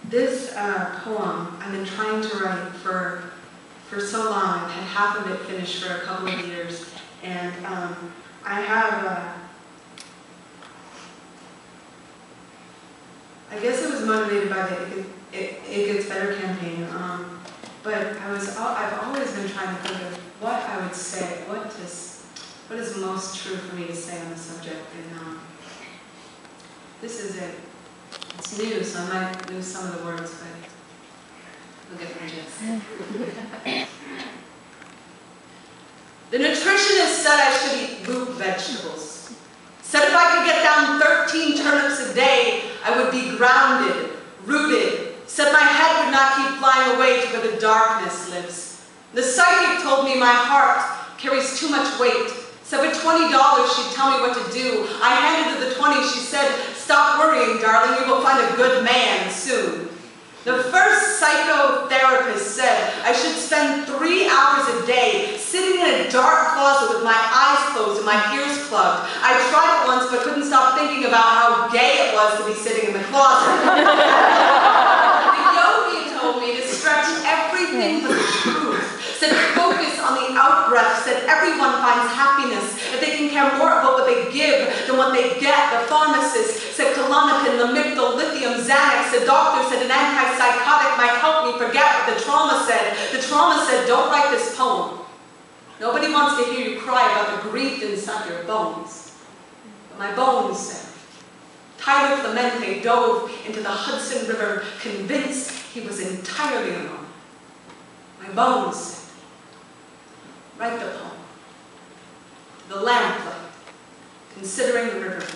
This poem I've been trying to write for so long. I've had half of it finished for a couple of years, and I have, I guess it was motivated by the It Gets Better campaign, but I've always been trying to think of what I would say, what is most true for me to say on the subject, and this is it. It's new, so I might lose some of the words, but you'll get the gist. The nutritionist said I should eat root vegetables. Said if I could get down 13 turnips a day, I would be grounded, rooted. Said my head would not keep flying away to where the darkness lives. The psychic told me my heart carries too much weight. Said for $20 she'd tell me what to do. I handed her the 20, she said, "Stop worrying, darling, you will find a good man soon." The first psychotherapist said I should spend 3 hours a day sitting in a dark closet with my eyes closed and my ears plugged. I tried it once but couldn't stop thinking about how gay it was to be sitting in the closet. The yogi told me to stretch everything for the truth. Said focus on the out-breath. Said everyone finds happiness if they can care more about what they give than what they get. The pharmacist said Klonopin, Lamictal, lithium, Xanax. The doctor said an antipsychotic might help me forget what the trauma said. The trauma said, don't write this poem. Nobody wants to hear you cry about the grief inside your bones. But my bones said. Tyler Clemente dove into the Hudson River, convinced he was entirely alone. My bones said, write the poem. To the lamplight, considering the riverbed.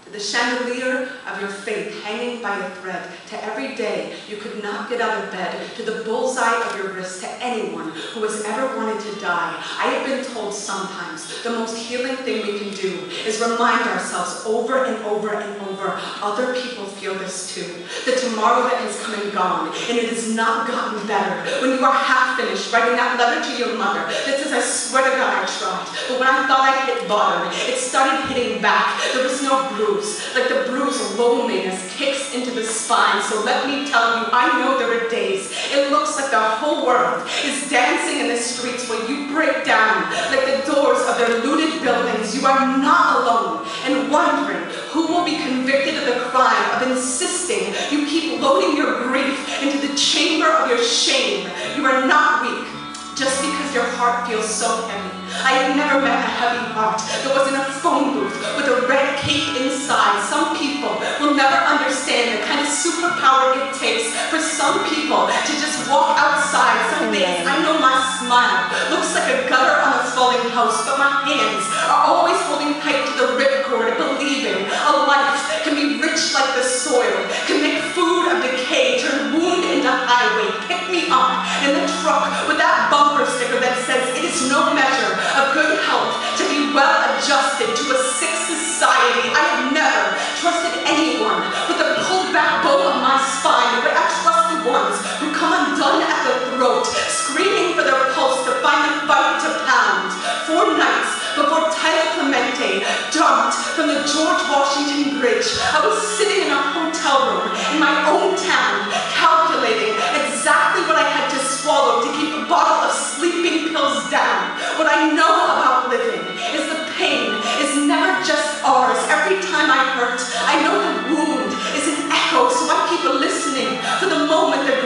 To the chandelier of your faith hanging by a thread. To every day you could not get out of bed. To the bullseye of your wrist. To anyone who has ever wanted to die. I have been told sometimes the most healing thing we can do is remind ourselves over and over and over, other people feel this too. The tomorrow that has come and gone, and it has not gotten better. When you are half finished writing that letter to your mother that says, I swear to God I tried, but when I thought I hit bottom, it started hitting back. There was no bruise, like the bruise of loneliness kicks into the spine. So let me tell you, I know there are days it looks like the whole world is dancing in the streets where you break down like the doors of their looted buildings. You are not alone, and wondering who will be convicted of the crime of insisting you keep loading your grief into the chamber of your shame. You are not weak just because your heart feels so heavy. I have never met a heavy heart that wasn't a phone booth with a red cape inside. Some people will never understand the kind of superpower it takes for some people to just walk outside. Some days I know my smile looks like a gutter on a falling house, but my hands are always holding tight to the ripcord, believing a life can be rich like the soil, can make food of decay, turn wound into highway. Pick me up in the truck with that bumper sticker that says it is no measure of good health to be well adjusted to a sick society. I have never trusted anyone with the pulled back bow of my spine, but I trust the ones who come undone at the throat, screaming for their pulse to find the fight to pound. 4 nights before Tyler Clemente jumped from the George Washington Bridge, I was sitting in a hotel room in my own town, calculating exactly what I had to swallow to keep a bottle of sleeping pills down. What I know about living is the pain is never just ours. Every time I hurt, I know the wound is an echo, so I keep listening for the moment the